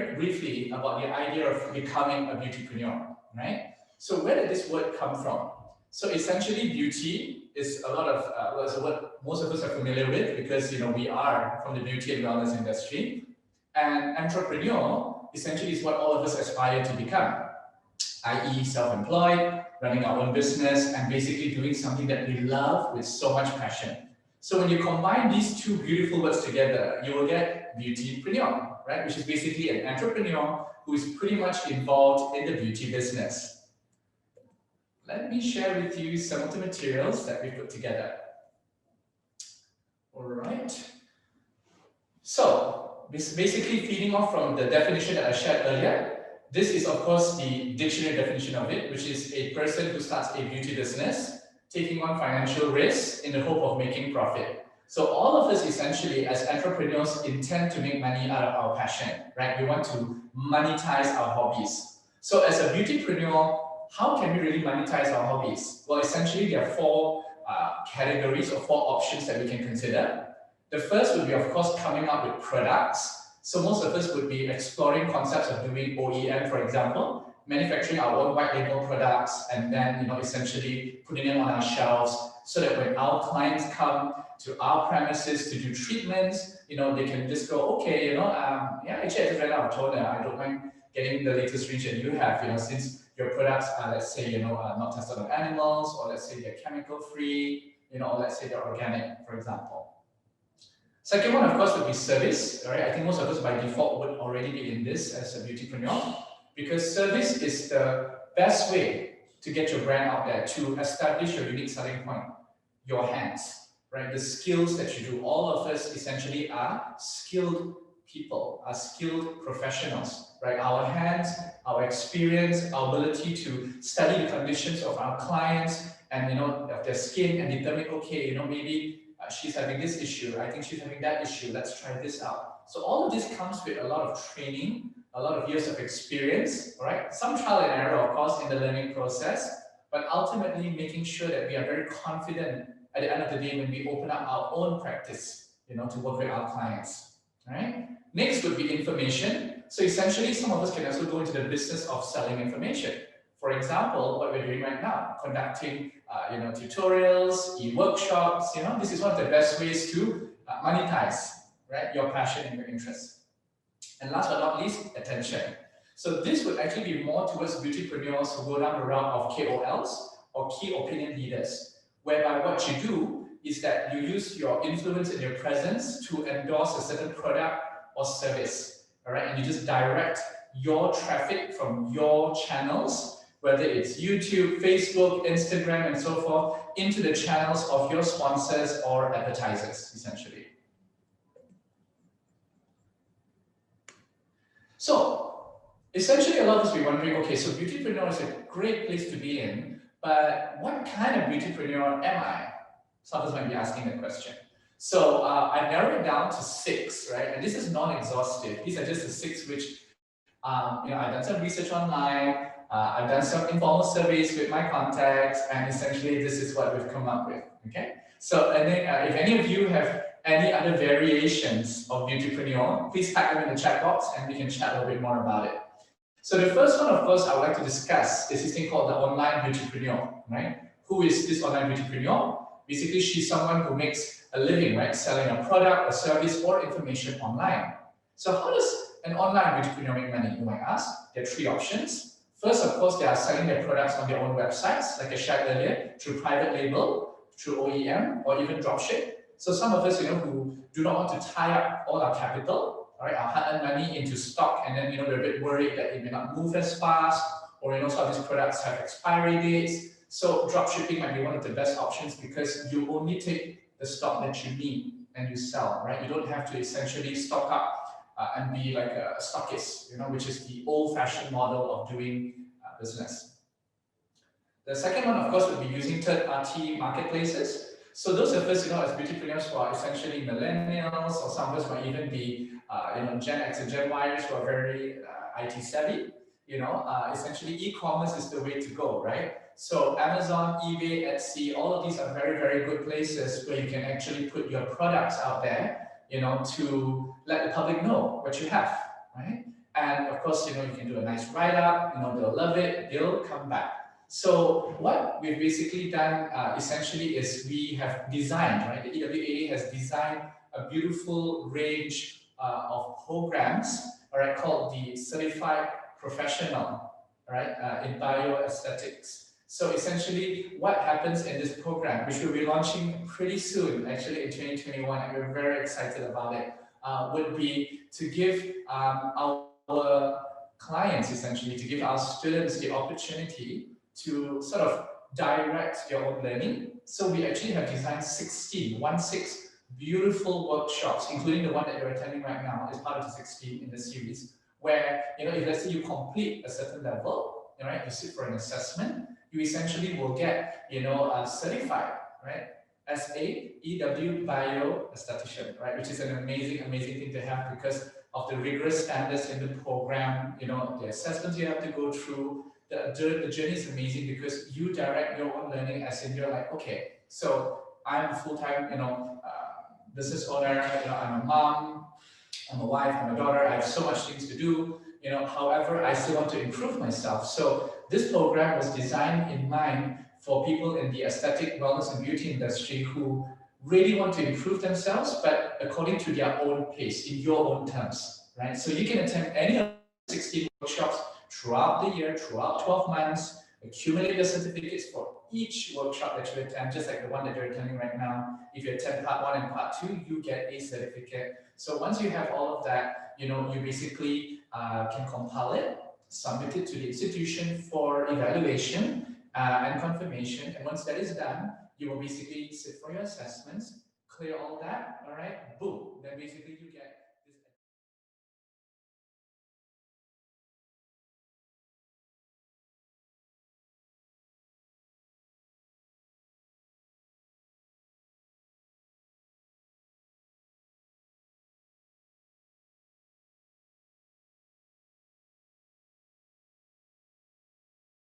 very briefly about the idea of becoming a beautypreneur, right? So where did this word come from? So essentially, beauty is a lot of, well, it's a word most of us are familiar with because, we are from the beauty and wellness industry. And entrepreneur essentially is what all of us aspire to become, i.e. self-employed, running our own business, and basically doing something that we love with so much passion. So when you combine these two beautiful words together, you will get beautypreneur, right? Which is basically an entrepreneur who is pretty much involved in the beauty business. Let me share with you some of the materials that we put together. All right. So this is basically feeding off from the definition that I shared earlier. This is, of course, the dictionary definition of it, which is a person who starts a beauty business, taking on financial risks in the hope of making profit. So all of us essentially as entrepreneurs intend to make money out of our passion, right? We want to monetize our hobbies. So as a beautypreneur, how can we really monetize our hobbies? Well, essentially there are four categories or four options that we can consider. The first would be, of course, coming up with products. So most of us would be exploring concepts of doing OEM, for example, manufacturing our own white label products, and then essentially putting them on our shelves so that when our clients come to our premises to do treatments, they can just go, okay, yeah, actually I just ran out of toner. I don't mind getting the latest range that you have, since your products are, let's say, not tested on animals, or let's say they're chemical free, or let's say they're organic, for example. Second one, of course, would be service. Right? I think most of us by default would already be in this as a beautypreneur, because service is the best way to get your brand out there, to establish your unique selling point, your hands, right? The skills that you do. All of us essentially are skilled people, are skilled professionals, right? Our hands, our experience, our ability to study the conditions of our clients and, of their skin and determine, okay, maybe she's having this issue, I think she's having that issue, let's try this out. So all of this comes with a lot of training, a lot of years of experience, all right? Some trial and error, of course, in the learning process, but ultimately making sure that we are very confident at the end of the day when we open up our own practice, to work with our clients, all right? Next would be information. So essentially, some of us can also go into the business of selling information. For example, what we're doing right now, conducting tutorials, e-workshops, this is one of the best ways to monetize, right, your passion and your interest. And last but not least, attention. So this would actually be more towards beautypreneurs who go down the route of KOLs or key opinion leaders, whereby what you do is that you use your influence and your presence to endorse a certain product or service, all right? And you just direct your traffic from your channels, whether it's YouTube, Facebook, Instagram, and so forth, into the channels of your sponsors or advertisers, essentially. So, essentially, a lot of us will be wondering, okay, so beautypreneur is a great place to be in, but what kind of beautypreneur am I? Some of us might be asking that question. So, I narrowed it down to 6, right? And this is non-exhaustive. These are just the 6 which, I've done some research online, I've done some informal surveys with my contacts, and essentially this is what we've come up with, okay? So, and then, if any of you have any other variations of beautypreneur, please type them in the chat box and we can chat a little bit more about it. So the first one, of course, I would like to discuss is this thing called the online beautypreneur, right? Who is this online beautypreneur? Basically, she's someone who makes a living, right? Selling a product, a service, or information online. So how does an online beautypreneur make money, you might ask? There are 3 options. First, of course, they are selling their products on their own websites, like I shared earlier, through private label, through OEM, or even dropship. So some of us, who do not want to tie up all our capital, all right, our hard-earned money into stock, and then, we're a bit worried that it may not move as fast, or, some of these products have expiry dates. So dropshipping might be one of the best options because you only take the stock that you need and you sell, right? You don't have to essentially stock up and be like a stockist, which is the old-fashioned model of doing business. The second one, of course, would be using third-party marketplaces. So those of us, as beautypreneurs who are essentially millennials, or some of us might even be, Gen X and Gen Yers who are very IT savvy, essentially e-commerce is the way to go, right? So Amazon, eBay, Etsy, all of these are very, very good places where you can actually put your products out there, to let the public know what you have, right? And And of course, you can do a nice write-up, they'll love it, they'll come back. So what we've basically done essentially is we have designed, right? The EWA has designed a beautiful range of programs, all right, called the Certified Professional, all right, in bioaesthetics. So essentially, what happens in this program, which we'll be launching pretty soon, actually in 2021, and we're very excited about it, would be to give our clients, essentially, to give our students the opportunity to sort of direct their own learning. So we actually have designed 16 beautiful workshops, including the one that you're attending right now, is part of the 16 in the series, where, if let's say you complete a certain level, right, you sit for an assessment, you essentially will get, certified, right, as a EW bioaesthetician, right, which is an amazing thing to have because of the rigorous standards in the program, the assessments you have to go through. The journey is amazing because you direct your own learning, as in you're like, okay, so I'm a full-time, business owner, I'm a mom, I'm a wife, I'm a daughter, I have so much things to do, however, I still want to improve myself. So this program was designed in mind for people in the aesthetic, wellness, and beauty industry who really want to improve themselves, but according to their own pace, in your own terms, right? So you can attend any of the 16 workshops throughout the year, throughout 12 months, accumulate the certificates for each workshop that you attend, just like the one that you're attending right now. If you attend part 1 and part 2, you get a certificate. So once you have all of that, you basically can compile it, submit it to the institution for evaluation and confirmation. And once that is done, you will basically sit for your assessments, clear all that, all right, boom. Then basically you get